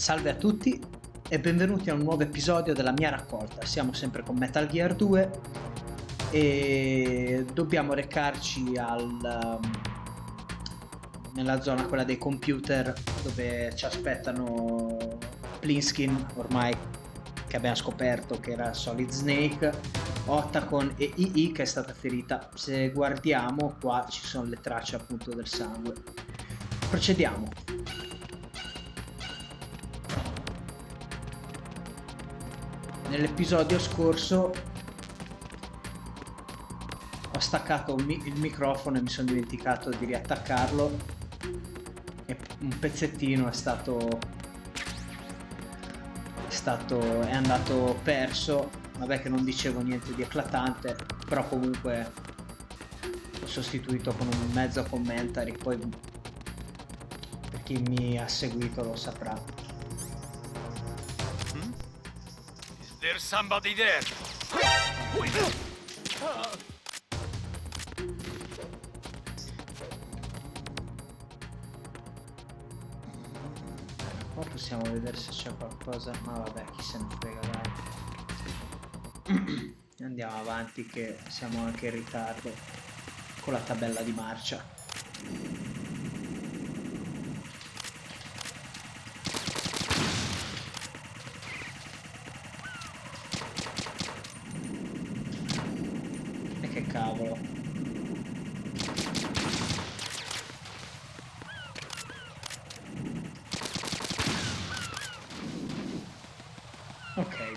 Salve a tutti e benvenuti a un nuovo episodio della mia raccolta. Siamo sempre con Metal Gear 2 e dobbiamo recarci nella zona quella dei computer dove ci aspettano Plinskin, ormai che abbiamo scoperto che era Solid Snake, Otacon e II che è stata ferita. Se guardiamo qua ci sono le tracce appunto del sangue. Procediamo. Nell'episodio scorso ho staccato il microfono e mi sono dimenticato di riattaccarlo e un pezzettino è andato perso. Vabbè che non dicevo niente di eclatante, però comunque l'ho sostituito con un mezzo commentary, poi per chi mi ha seguito lo saprà. There's somebody there. Qua possiamo vedere se c'è qualcosa, ma vabbè, chi se ne frega, dai. Andiamo avanti che siamo anche in ritardo con la tabella di marcia. E che cavolo. Ok,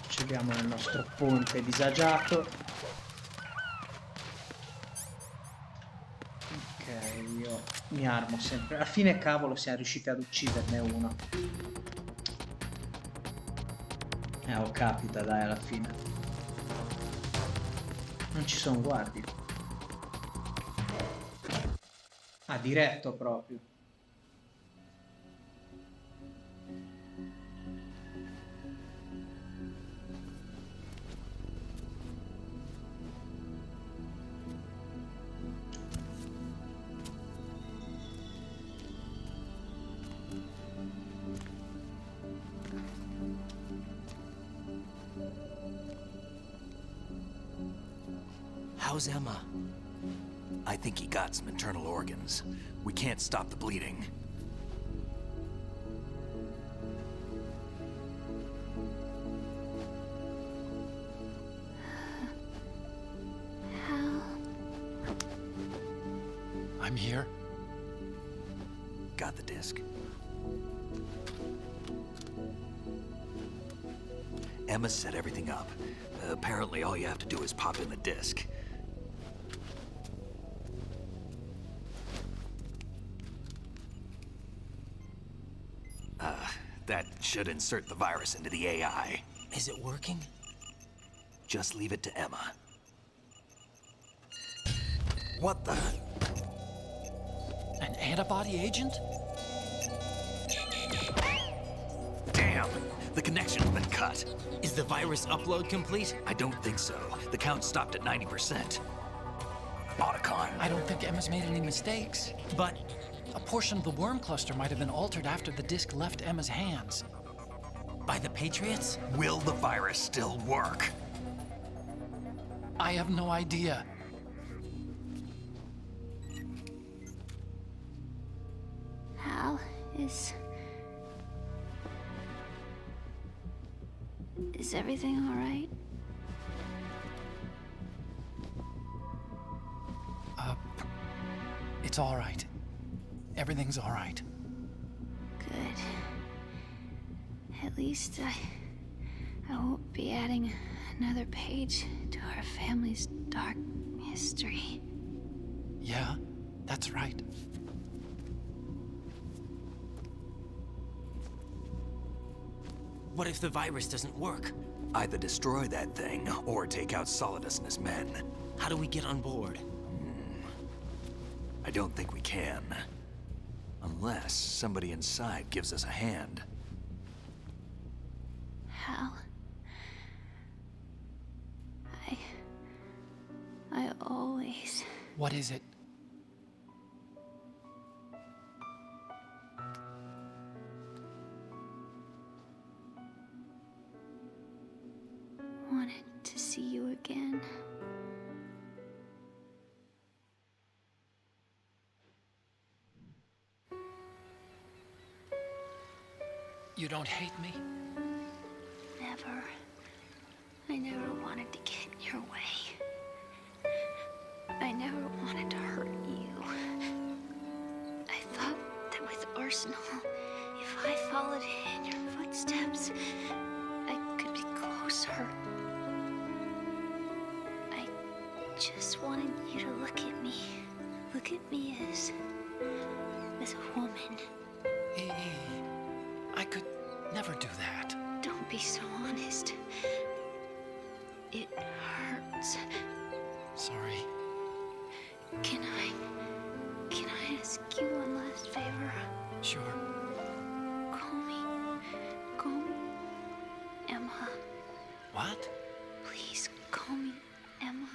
ci abbiamo nel nostro ponte disagiato. Ok, io mi armo sempre. Alla fine, cavolo, siamo riusciti ad ucciderne uno. Oh, capita, dai, alla fine. Non ci sono guardie. Ah, diretto proprio. How's Emma? I think he got some internal organs. We can't stop the bleeding. I'm here. Got the disc. Emma set everything up. Apparently all you have to do is pop in the disc. That should insert the virus into the AI. Is it working? Just leave it to Emma. What the? An antibody agent? Damn! The connection's been cut. Is the virus upload complete? I don't think so. The count stopped at 90%. Otacon. I don't think Emma's made any mistakes. But a portion of the worm cluster might have been altered after the disc left Emma's hands. By the Patriots? Will the virus still work? I have no idea. Hal, is everything all right? It's all right. Everything's all right. Good. At least I won't be adding another page to our family's dark history. Yeah, that's right. What if the virus doesn't work? Either destroy that thing, or take out Solidus and his men. How do we get on board? I don't think we can. Unless somebody inside gives us a hand. Hal, I always... What is it? again. You don't hate me? Never. I never wanted to get in your way. I never wanted to hurt you. I thought that with Arsenal, if I followed in your footsteps, I could be closer. I just wanted you to look at me. Look at me as a woman. I could never do that. Don't be so honest. It hurts. Sorry. Can I ask you one last favor? Sure. Call me Emma. What? Please call me Emma.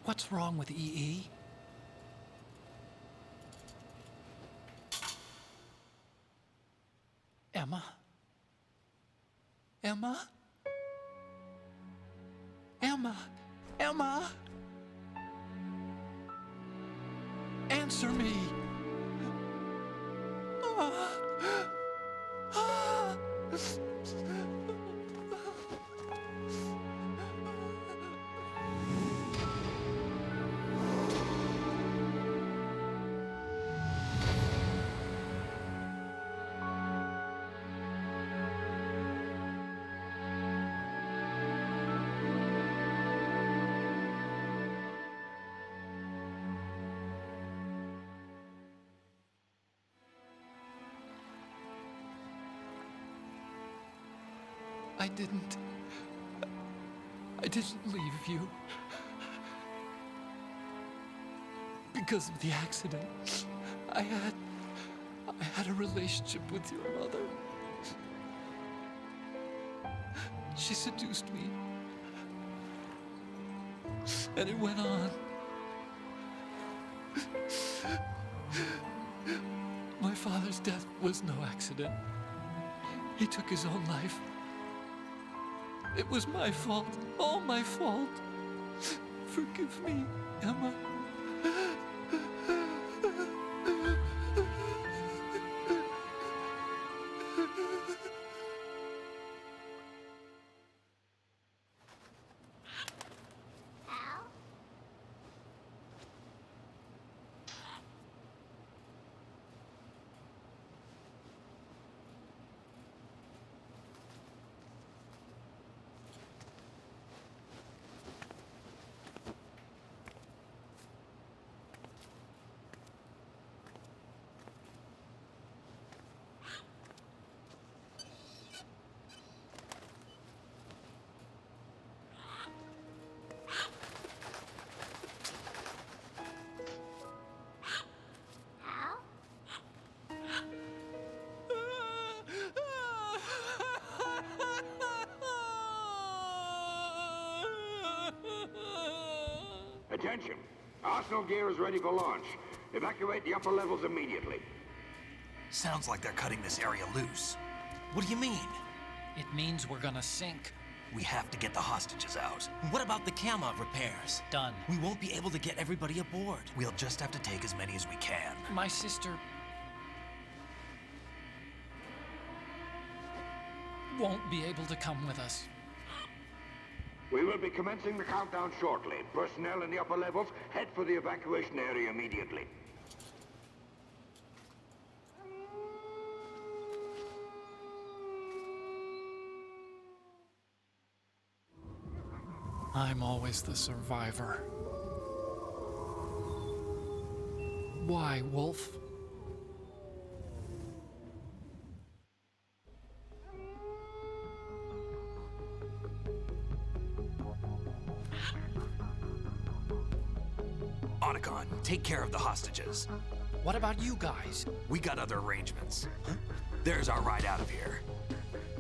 What's wrong with EE? Emma? Emma? Emma? Emma? Answer me! I didn't leave you. Because of the accident, I had a relationship with your mother. She seduced me. And it went on. My father's death was no accident. He took his own life. It was my fault, all my fault. Forgive me, Emma. Attention! Arsenal gear is ready for launch. Evacuate the upper levels immediately. Sounds like they're cutting this area loose. What do you mean? It means we're gonna sink. We have to get the hostages out. What about the camera repairs? Done. We won't be able to get everybody aboard. We'll just have to take as many as we can. My sister won't be able to come with us. We will be commencing the countdown shortly. Personnel in the upper levels, head for the evacuation area immediately. I'm always the survivor. Why, Wolf? Otacon, take care of the hostages. What about you guys? We got other arrangements. There's our ride out of here.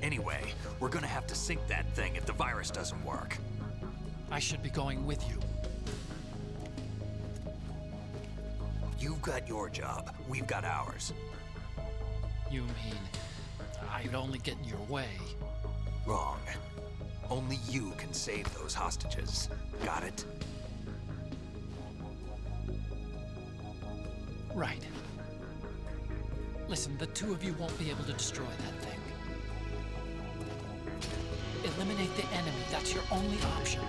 Anyway, We're gonna have to sink that thing if the virus doesn't work. I should be going with you. You've got your job, we've got ours. You mean I'd only get in your way? Wrong. Only you can save those hostages. Got it? Right. Listen, the two of you won't be able to destroy that thing. Eliminate the enemy. That's your only option.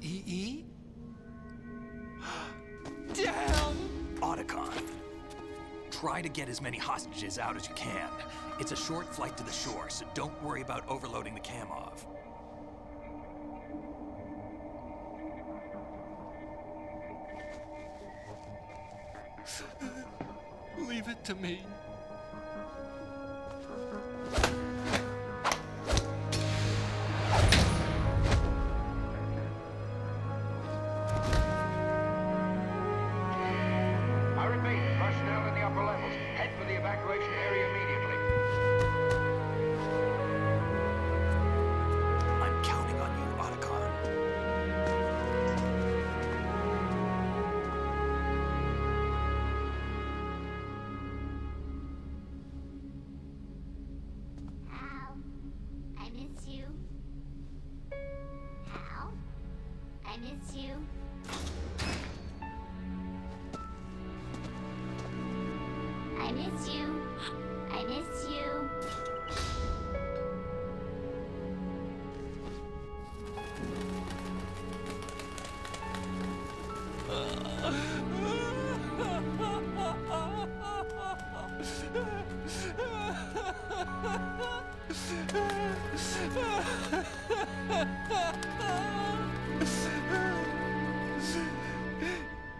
E.E.? Damn! Otacon. Try to get as many hostages out as you can. It's a short flight to the shore, so don't worry about overloading the Kamov. Leave it to me. I repeat, personnel in the upper levels, head for the evacuation area immediately. I'm counting on you, Otacon. Hal, I miss you. Hal, I miss you. I miss you. I miss you.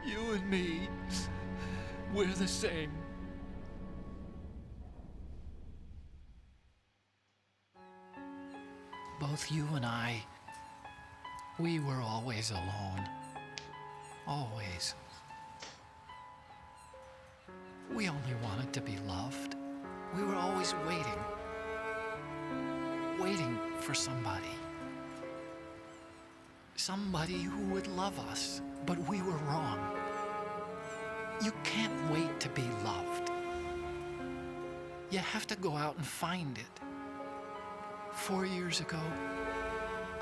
You and me, we're the same. Both you and I, we were always alone. Always. We only wanted to be loved. We were always waiting. Waiting for somebody. Somebody who would love us, but we were wrong. You can't wait to be loved. You have to go out and find it. 4 years ago,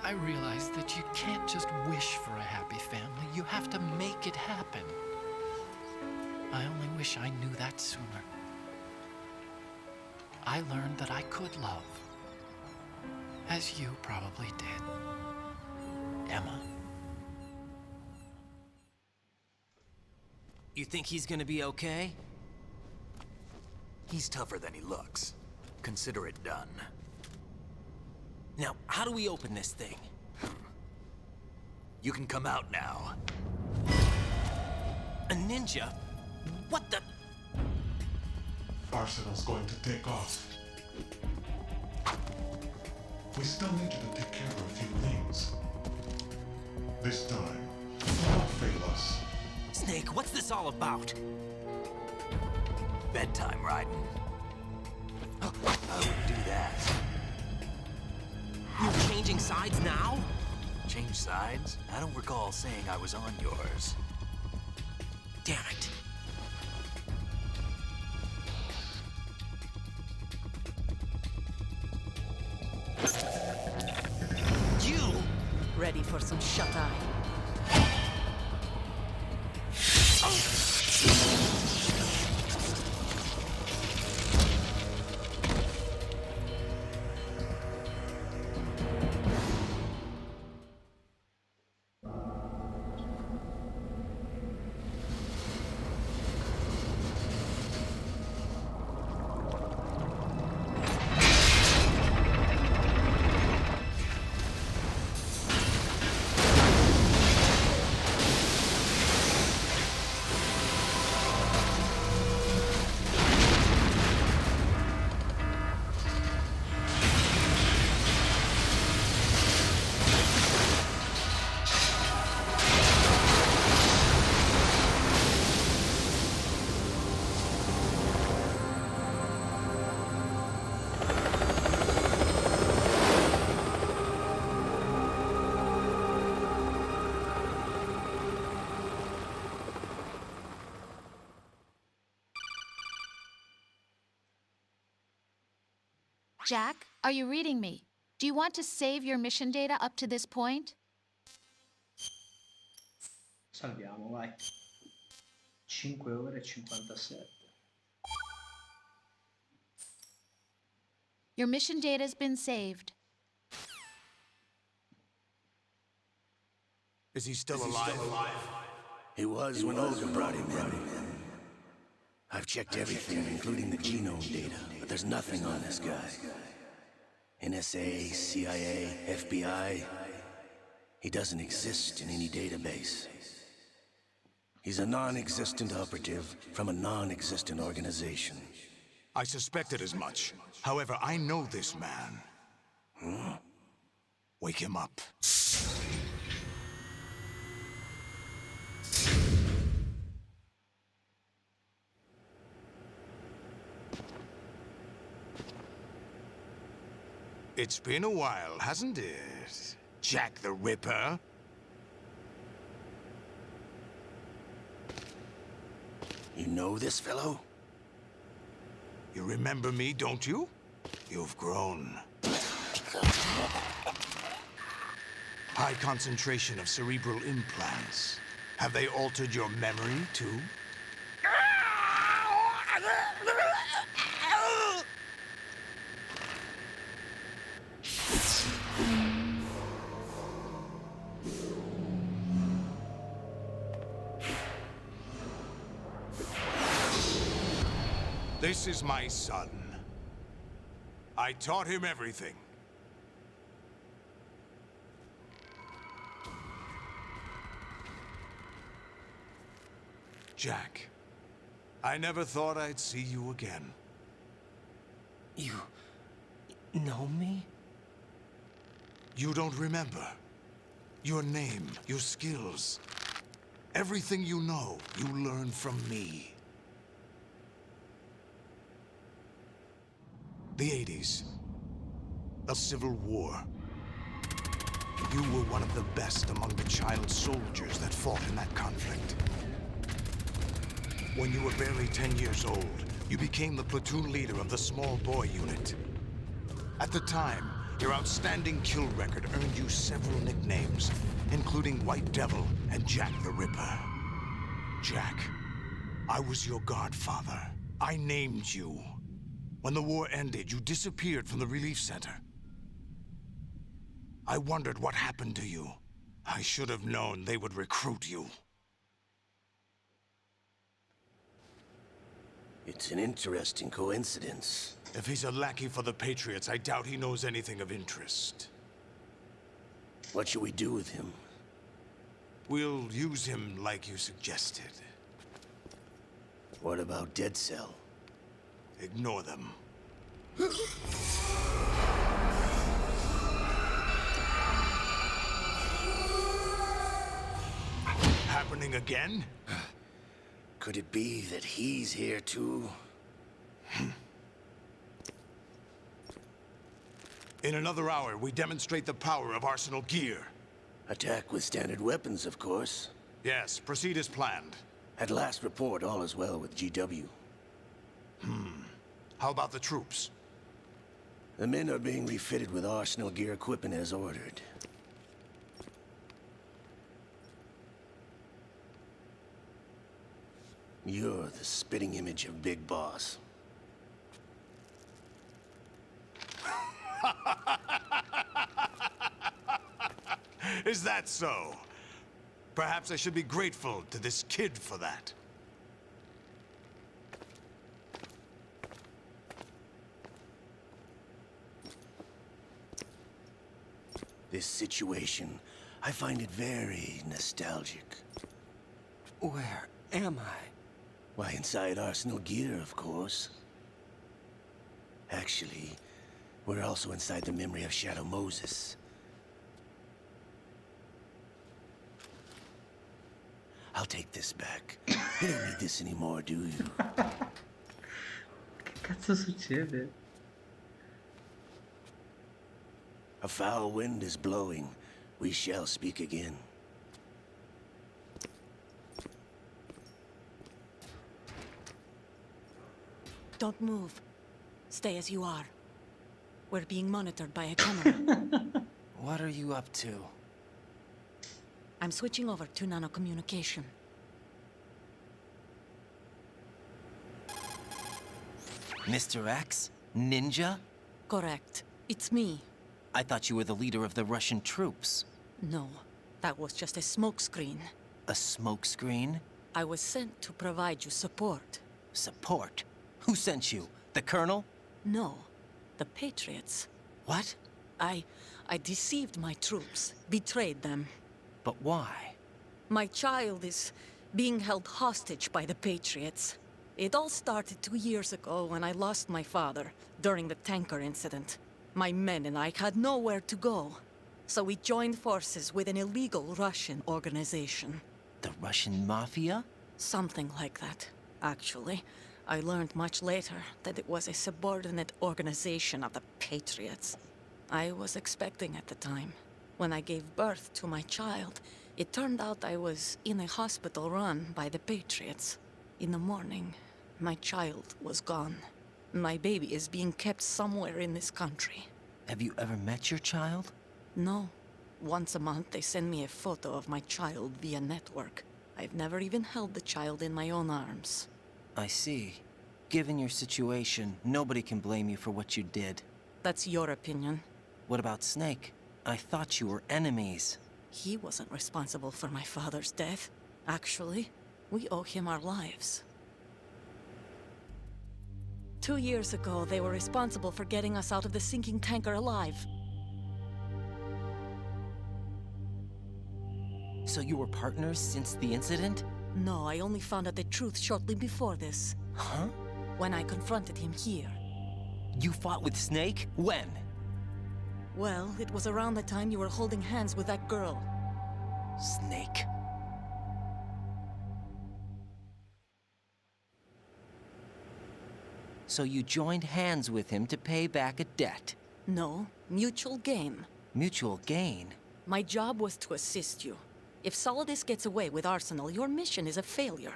I realized that you can't just wish for a happy family. You have to make it happen. I only wish I knew that sooner. I learned that I could love, as you probably did, Emma. You think he's gonna be okay? He's tougher than he looks. Consider it done. Now, how do we open this thing? You can come out now. A ninja? What the? Arsenal's going to take off. We still need you to take care of a few things. This time, don't fail us. Snake, what's this all about? Bedtime, Raiden. I wouldn't do that. You're changing sides now? Change sides? I don't recall saying I was on yours. Damn it. You! Ready for some shut-eye? Jack, are you reading me? Do you want to save your mission data up to this point? Salviamo, vai. 5 ore e 57. Your mission data has been saved. Is he still alive? He was when Olga brought him in. I've checked everything, including the genome data, but there's nothing on this guy. NSA, CIA, FBI. He doesn't exist in any database. He's a non-existent operative from a non-existent organization. I suspected as much. However, I know this man. Wake him up. It's been a while, hasn't it? Jack the Ripper? You know this fellow? You remember me, don't you? You've grown. High concentration of cerebral implants. Have they altered your memory, too? This is my son. I taught him everything. Jack, I never thought I'd see you again. You know me? You don't remember. Your name, your skills. Everything you know, you learned from me. The 80s. A civil war. You were one of the best among the child soldiers that fought in that conflict. When you were barely 10 years old, you became the platoon leader of the small boy unit. At the time, your outstanding kill record earned you several nicknames, including White Devil and Jack the Ripper. Jack, I was your godfather. I named you. When the war ended, you disappeared from the relief center. I wondered what happened to you. I should have known they would recruit you. It's an interesting coincidence. If he's a lackey for the Patriots, I doubt he knows anything of interest. What should we do with him? We'll use him like you suggested. What about Dead Cell? Ignore them. Happening again? Could it be that he's here too? In another hour, we demonstrate the power of Arsenal gear. Attack with standard weapons, of course. Yes, proceed as planned. At last report, all is well with GW. How about the troops? The men are being refitted with Arsenal gear equipment as ordered. You're the spitting image of Big Boss. Is that so? Perhaps I should be grateful to this kid for that. This situation, I find it very nostalgic. Where am I? Why, inside Arsenal gear, of course. Actually, we're also inside the memory of Shadow Moses. I'll take this back. You don't need this anymore, do you? Che cazzo succede? A foul wind is blowing. We shall speak again. Don't move. Stay as you are. We're being monitored by a camera. What are you up to? I'm switching over to nanocommunication. Mr. X? Ninja? Correct. It's me. I thought you were the leader of the Russian troops. No, that was just a smokescreen. A smokescreen? I was sent to provide you support. Support? Who sent you? The Colonel? No, the Patriots. What? I deceived my troops, betrayed them. But why? My child is being held hostage by the Patriots. It all started 2 years ago when I lost my father during the tanker incident. My men and I had nowhere to go. So we joined forces with an illegal Russian organization. The Russian Mafia? Something like that, actually. I learned much later that it was a subordinate organization of the Patriots. I was expecting at the time. When I gave birth to my child, it turned out I was in a hospital run by the Patriots. In the morning, my child was gone. My baby is being kept somewhere in this country. Have you ever met your child? No. Once a month, they send me a photo of my child via network. I've never even held the child in my own arms. I see. Given your situation, nobody can blame you for what you did. That's your opinion. What about Snake? I thought you were enemies. He wasn't responsible for my father's death. Actually, we owe him our lives. 2 years ago, they were responsible for getting us out of the sinking tanker alive. So you were partners since the incident? No, I only found out the truth shortly before this. Huh? When I confronted him here. You fought with Snake? When? Well, it was around the time you were holding hands with that girl. Snake. So you joined hands with him to pay back a debt? No, mutual gain. Mutual gain? My job was to assist you. If Solidus gets away with Arsenal, your mission is a failure.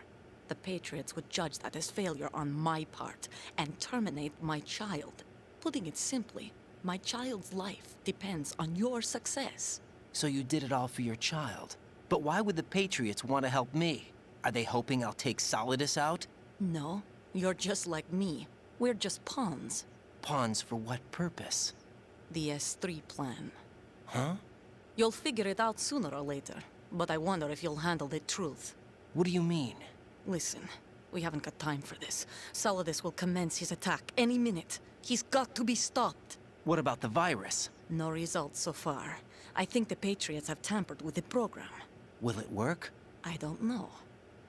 The Patriots would judge that as failure on my part and terminate my child. Putting it simply, my child's life depends on your success. So you did it all for your child. But why would the Patriots want to help me? Are they hoping I'll take Solidus out? No, you're just like me. We're just pawns. Pawns for what purpose? The S3 plan. Huh? You'll figure it out sooner or later, but I wonder if you'll handle the truth. What do you mean? Listen, we haven't got time for this. Solidus will commence his attack any minute. He's got to be stopped. What about the virus? No results so far. I think the Patriots have tampered with the program. Will it work? I don't know.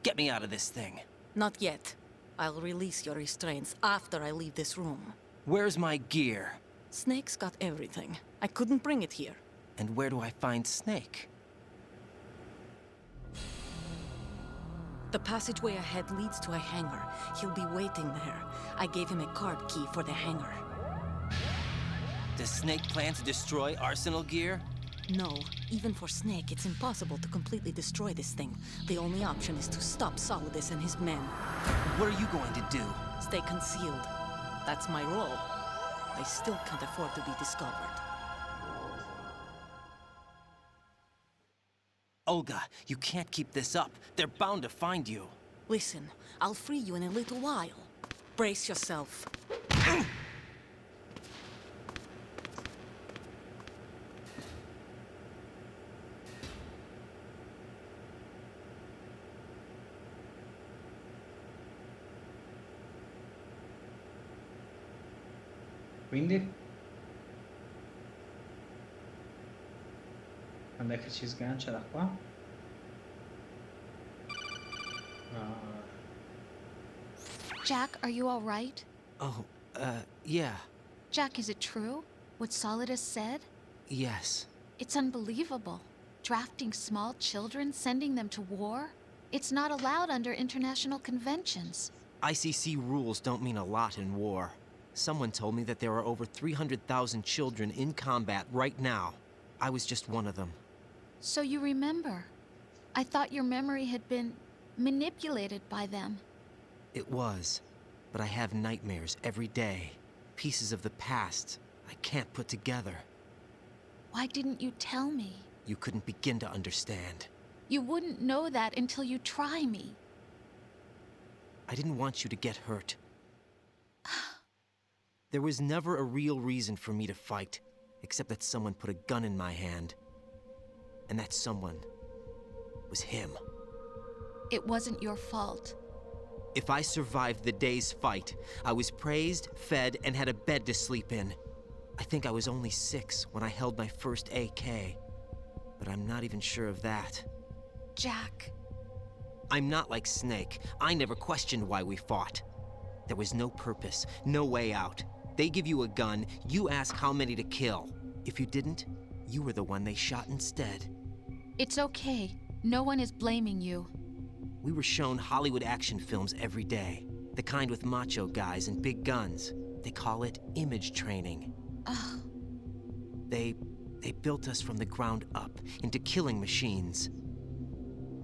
Get me out of this thing. Not yet. I'll release your restraints after I leave this room. Where's my gear? Snake's got everything. I couldn't bring it here. And where do I find Snake? The passageway ahead leads to a hangar. He'll be waiting there. I gave him a card key for the hangar. Does Snake plan to destroy Arsenal gear? No. Even for Snake, it's impossible to completely destroy this thing. The only option is to stop Solidus and his men. What are you going to do? Stay concealed. That's my role. I still can't afford to be discovered. Olga, you can't keep this up. They're bound to find you. Listen, I'll free you in a little while. Brace yourself. Quindi? Quando è che ci sgancia da qua? Jack, are you all right? Oh, yeah. Jack, is it true? What Solidus said? Yes. It's unbelievable. Drafting small children, sending them to war? It's not allowed under international conventions. ICC rules don't mean a lot in war. Someone told me that there are over 300,000 children in combat right now. I was just one of them. So you remember. I thought your memory had been manipulated by them. It was, but I have nightmares every day. Pieces of the past, I can't put together. Why didn't you tell me? You couldn't begin to understand. You wouldn't know that until you try me. I didn't want you to get hurt. There was never a real reason for me to fight, except that someone put a gun in my hand. And that someone was him. It wasn't your fault. If I survived the day's fight, I was praised, fed, and had a bed to sleep in. I think I was only 6 when I held my first AK. But I'm not even sure of that. Jack. I'm not like Snake. I never questioned why we fought. There was no purpose, no way out. They give you a gun, you ask how many to kill. If you didn't, you were the one they shot instead. It's okay. No one is blaming you. We were shown Hollywood action films every day. The kind with macho guys and big guns. They call it image training. Ugh. They built us from the ground up into killing machines.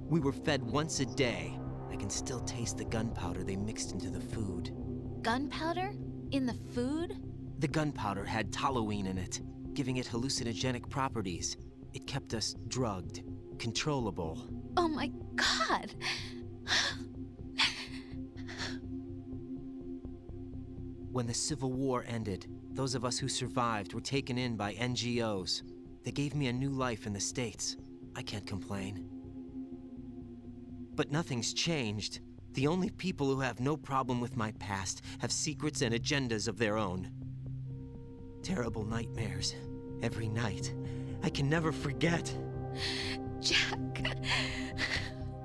We were fed once a day. I can still taste the gunpowder they mixed into the food. Gunpowder? In the food? The gunpowder had toluene in it, giving it hallucinogenic properties. It kept us drugged, controllable. Oh my God! When the Civil War ended, those of us who survived were taken in by NGOs. They gave me a new life in the States. I can't complain. But nothing's changed. The only people who have no problem with my past have secrets and agendas of their own. Terrible nightmares. Every night. I can never forget. Jack.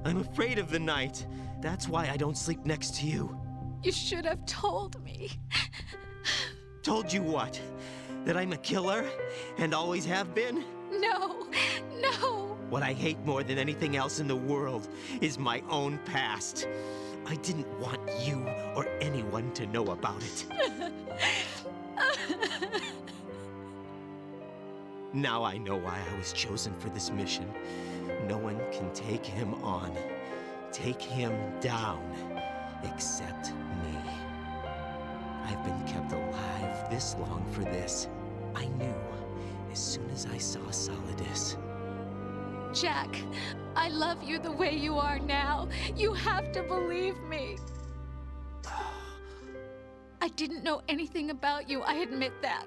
I'm afraid of the night. That's why I don't sleep next to you. You should have told me. Told you what? That I'm a killer? And always have been? No, no. What I hate more than anything else in the world is my own past. I didn't want you or anyone to know about it. Now I know why I was chosen for this mission. No one can take him on, take him down, except me. I've been kept alive this long for this. I knew as soon as I saw Solidus. Jack, I love you the way you are now. You have to believe me. I didn't know anything about you, I admit that.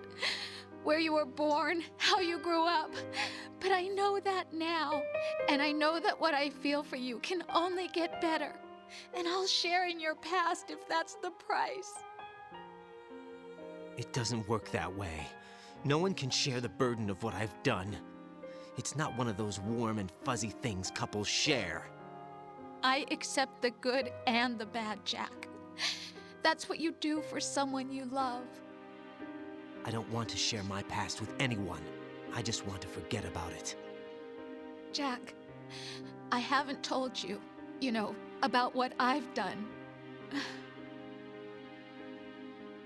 Where you were born, how you grew up. But I know that now. And I know that what I feel for you can only get better. And I'll share in your past if that's the price. It doesn't work that way. No one can share the burden of what I've done. It's not one of those warm and fuzzy things couples share. I accept the good and the bad, Jack. That's what you do for someone you love. I don't want to share my past with anyone. I just want to forget about it. Jack, I haven't told you, about what I've done.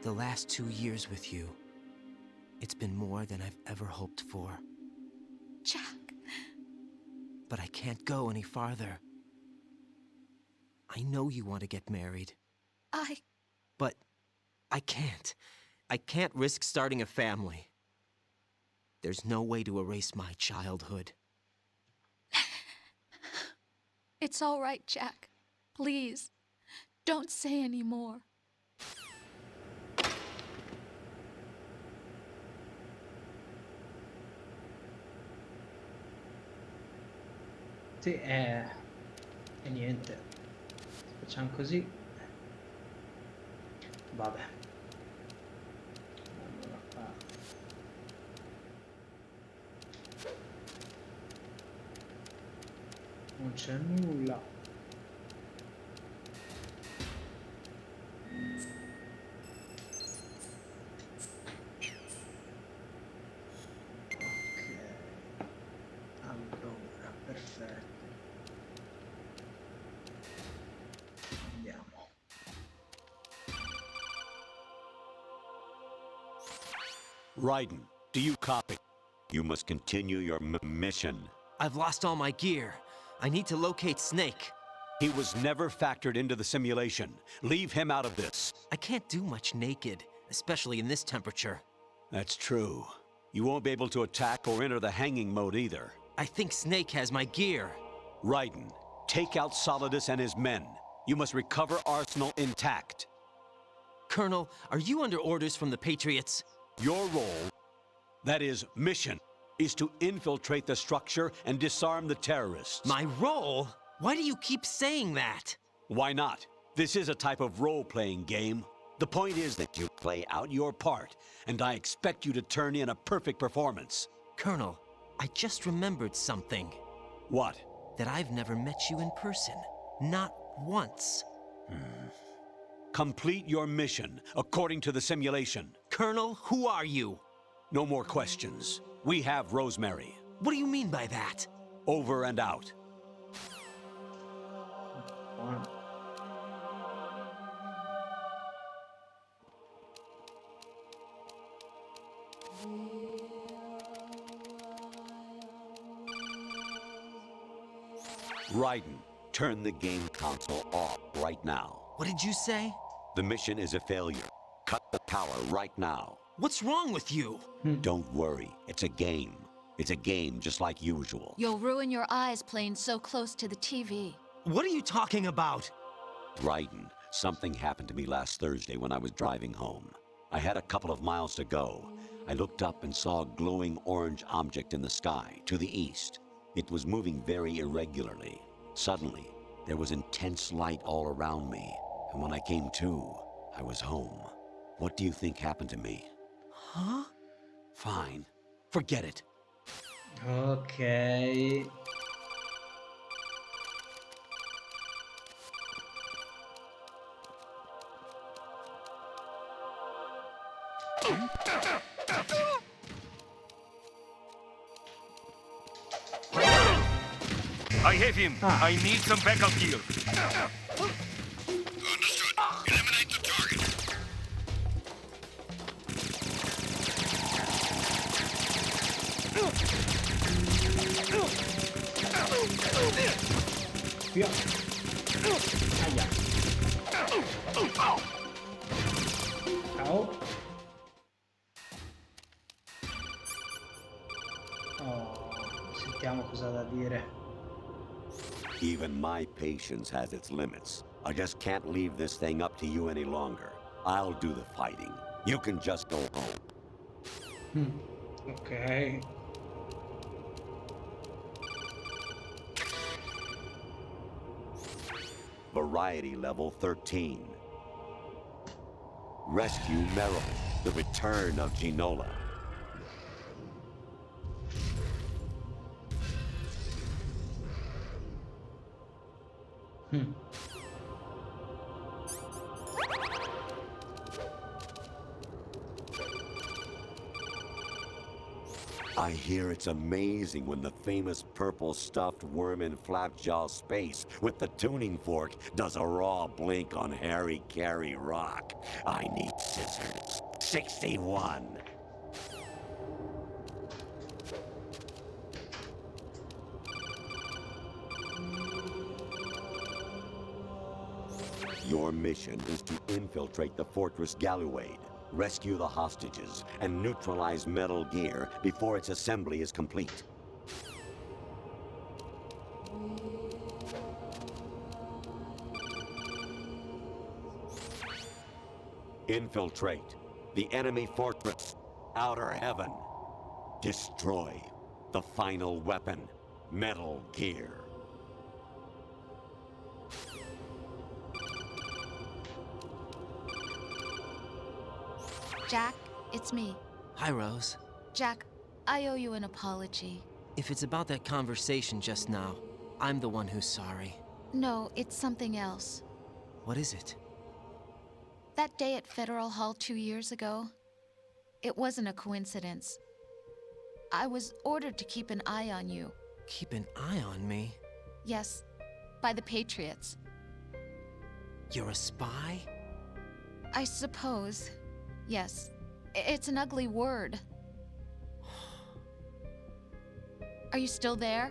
The last 2 years with you, it's been more than I've ever hoped for. Jack. But I can't go any farther. I know you want to get married. But I can't. I can't risk starting a family. There's no way to erase my childhood. It's all right, Jack. Please, don't say any more. Sì, e niente. Facciamo così. Vabbè. Allora qua. Non c'è nulla. Ok. Allora, perfetto. Andiamo. Raiden, do you copy? You must continue your mission. I've lost all my gear. I need to locate Snake. He was never factored into the simulation. Leave him out of this. I can't do much naked, especially in this temperature. That's true. You won't be able to attack or enter the hanging mode either. I think Snake has my gear. Raiden, take out Solidus and his men. You must recover Arsenal intact. Colonel, are you under orders from the Patriots? Your role, that is, mission, is to infiltrate the structure and disarm the terrorists. My role? Why do you keep saying that? Why not? This is a type of role-playing game. The point is that you play out your part, and I expect you to turn in a perfect performance. Colonel, I just remembered something. What? That I've never met you in person. Not once. Complete your mission, according to the simulation. Colonel, who are you? No more questions. We have Rosemary. What do you mean by that? Over and out. Buono. Raiden, turn the game console off right now. What did you say? The mission is a failure. Cut the power right now. What's wrong with you? Don't worry, it's a game. It's a game just like usual. You'll ruin your eyes playing so close to the TV. What are you talking about? Raiden, something happened to me last Thursday when I was driving home. I had a couple of miles to go. I looked up and saw a glowing orange object in the sky, to the east. It was moving very irregularly. Suddenly, there was intense light all around me, and when I came to, I was home. What do you think happened to me? Huh? Fine. Forget it. Ok. I have him. I need some backup gear. Understood. Eliminate the target. Via. Aia. Ciao. Oh, sentiamo cosa ha da dire. Even my patience has its limits. I just can't leave this thing up to you any longer. I'll do the fighting. You can just go home. Ok. Variety level 13. Rescue Meryl, the return of Ginola. I hear it's amazing when the famous purple stuffed worm in Flapjaw space with the tuning fork does a raw blink on Harry Carey Rock. I need scissors. 61. Your mission is to infiltrate the Fortress Galluade, rescue the hostages, and neutralize Metal Gear before its assembly is complete. Infiltrate the enemy fortress, Outer Heaven. Destroy the final weapon, Metal Gear. Jack, it's me. Hi, Rose. Jack, I owe you an apology. If it's about that conversation just now, I'm the one who's sorry. No, it's something else. What is it? That day at Federal Hall 2 years ago, it wasn't a coincidence. I was ordered to keep an eye on you. Keep an eye on me? Yes, by the Patriots. You're a spy? I suppose. Yes. It's an ugly word. Are you still there?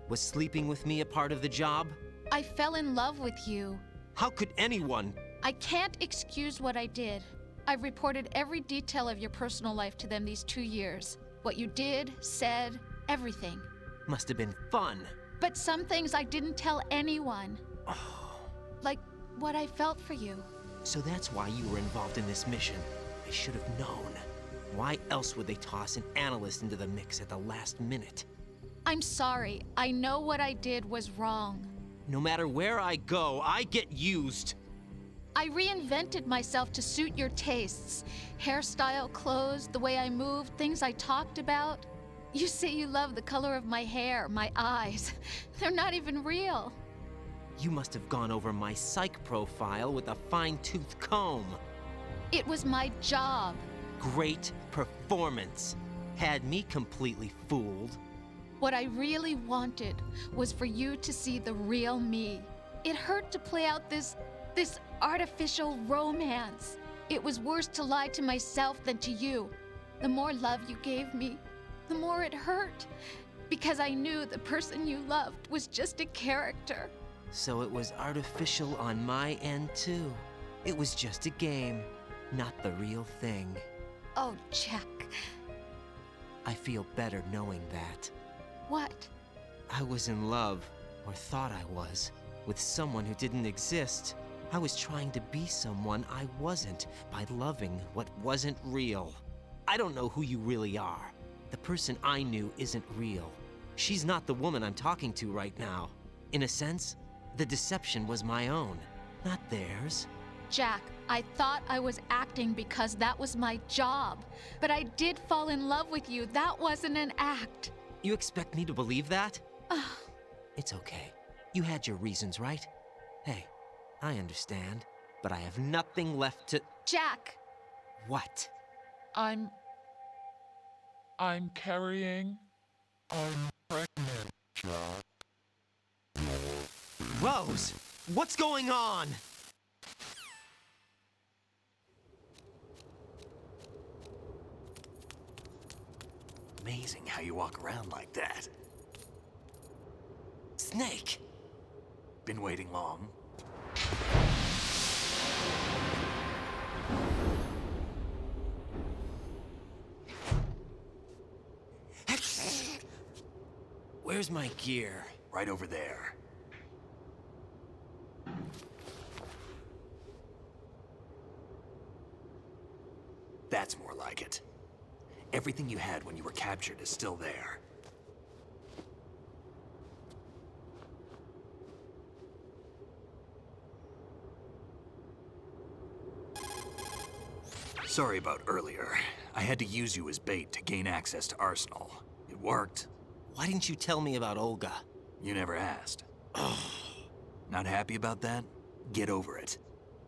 Was sleeping with me a part of the job? I fell in love with you. How could anyone? I can't excuse what I did. I've reported every detail of your personal life to them these 2 years. What you did, said, everything. Must have been fun. But some things I didn't tell anyone. Like what I felt for you. So that's why you were involved in this mission. I should have known. Why else would they toss an analyst into the mix at the last minute? I'm sorry. I know what I did was wrong. No matter where I go, I get used. I reinvented myself to suit your tastes. Hairstyle, clothes, the way I moved, things I talked about. You say you love the color of my hair, my eyes. They're not even real. You must have gone over my psych profile with a fine-tooth comb. It was my job. Great performance. Had me completely fooled. What I really wanted was for you to see the real me. It hurt to play out this artificial romance. It was worse to lie to myself than to you. The more love you gave me, the more it hurt. Because I knew the person you loved was just a character. So it was artificial on my end, too. It was just a game, not the real thing. Oh, Jack. I feel better knowing that. What? I was in love, or thought I was, with someone who didn't exist. I was trying to be someone I wasn't by loving what wasn't real. I don't know who you really are. The person I knew isn't real. She's not the woman I'm talking to right now. In a sense, the deception was my own, not theirs. Jack, I thought I was acting because that was my job. But I did fall in love with you. That wasn't an act. You expect me to believe that? It's okay. You had your reasons, right? Hey, I understand, but I have nothing left to... Jack! What? I'm carrying... I'm pregnant, Jack. Rose! What's going on? Amazing how you walk around like that. Snake! Been waiting long? Where's my gear? Right over there. That's more like it. Everything you had when you were captured is still there. Sorry about earlier. I had to use you as bait to gain access to Arsenal. It worked. Why didn't you tell me about Olga? You never asked. Not happy about that? Get over it.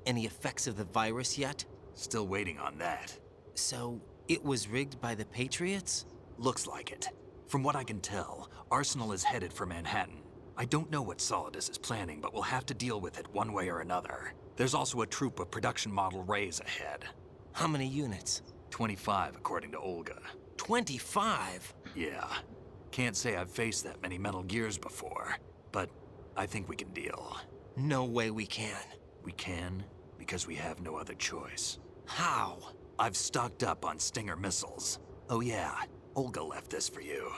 Any effects of the virus yet? Still waiting on that. So, it was rigged by the Patriots? Looks like it. From what I can tell, Arsenal is headed for Manhattan. I don't know what Solidus is planning, but we'll have to deal with it one way or another. There's also a troop of production model Rays ahead. How many units? 25, according to Olga. 25? Yeah. Can't say I've faced that many Metal Gears before, but I think we can deal. No way we can. We can, because we have no other choice. How? I've stocked up on Stinger missiles. Oh yeah, Olga left this for you.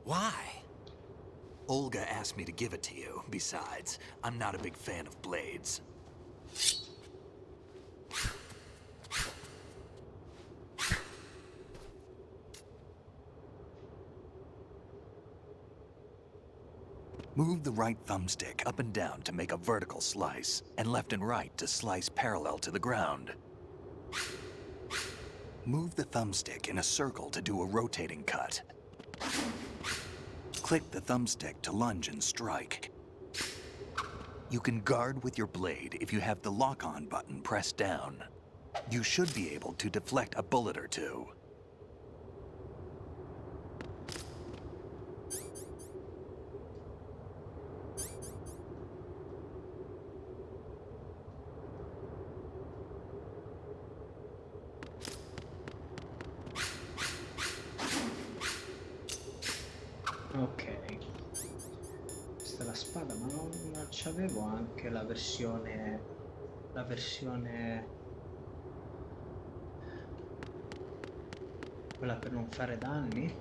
Why? Olga asked me to give it to you. Besides, I'm not a big fan of blades. Move the right thumbstick up and down to make a vertical slice, and left and right to slice parallel to the ground. Move the thumbstick in a circle to do a rotating cut. Click the thumbstick to lunge and strike. You can guard with your blade if you have the lock-on button pressed down. You should be able to deflect a bullet or two. c'avevo anche la versione quella per non fare danni.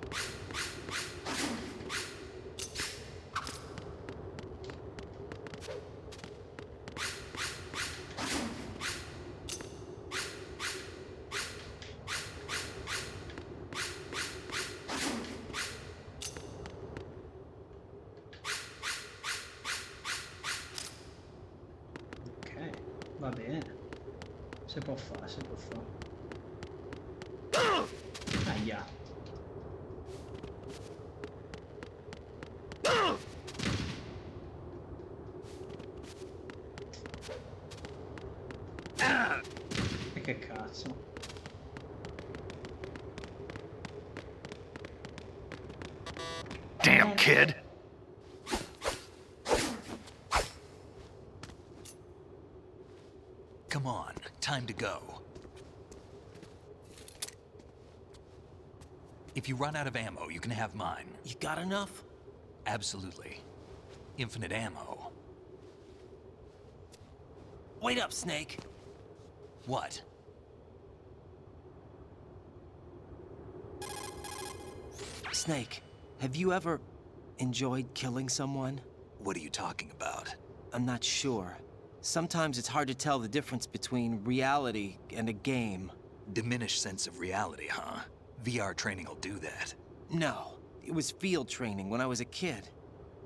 Va bene, si può fare, si può fare. Aia. E che cazzo. Damn, kid! Come on, time to go. If you run out of ammo, you can have mine. You got enough? Absolutely. Infinite ammo. Wait up, Snake. What? Snake, have you ever enjoyed killing someone? What are you talking about? I'm not sure. Sometimes it's hard to tell the difference between reality and a game. Diminished sense of reality, huh? VR training will do that. No, it was field training when I was a kid.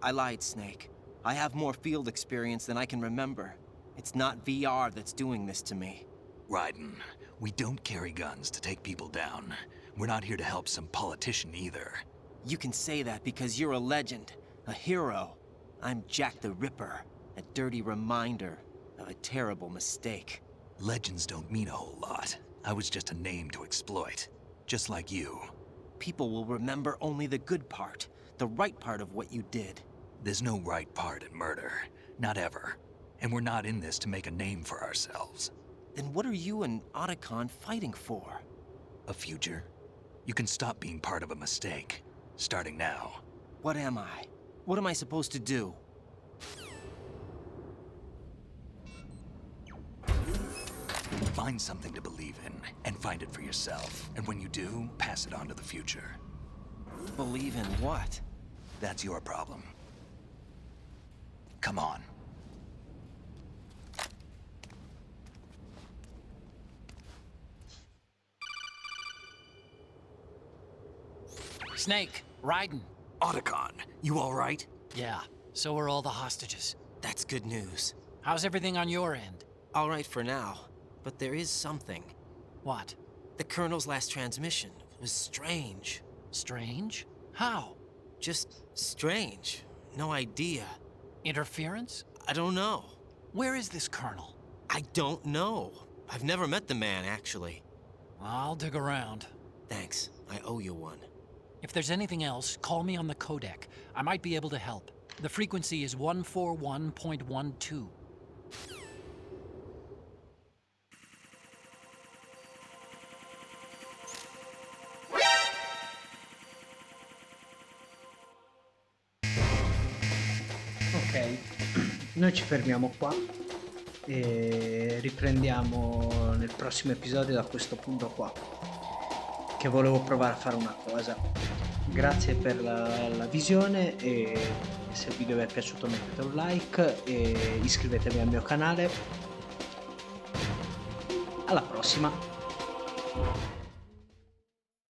I lied, Snake. I have more field experience than I can remember. It's not VR that's doing this to me. Raiden, we don't carry guns to take people down. We're not here to help some politician either. You can say that because you're a legend, a hero. I'm Jack the Ripper, a dirty reminder of a terrible mistake. Legends don't mean a whole lot. I was just a name to exploit, just like you. People will remember only the good part, the right part of what you did. There's no right part in murder, not ever. And we're not in this to make a name for ourselves. Then what are you and Otacon fighting for? A future? You can stop being part of a mistake, starting now. What am I? What am I supposed to do? Find something to believe in, and find it for yourself. And when you do, pass it on to the future. Believe in what? That's your problem. Come on. Snake, Raiden. Otacon, you all right? Yeah, so are all the hostages. That's good news. How's everything on your end? All right for now, but there is something. What? The Colonel's last transmission was strange. Strange? How? Just strange. No idea. Interference? I don't know. Where is this Colonel? I don't know. I've never met the man, actually. I'll dig around. Thanks. I owe you one. If there's anything else, call me on the codec. I might be able to help. The frequency is 141.12. Ok, noi ci fermiamo qua e riprendiamo nel prossimo episodio da questo punto qua, che volevo provare a fare una cosa. Grazie per la visione, e se il video vi è piaciuto mettete un like e iscrivetevi al mio canale. Alla prossima!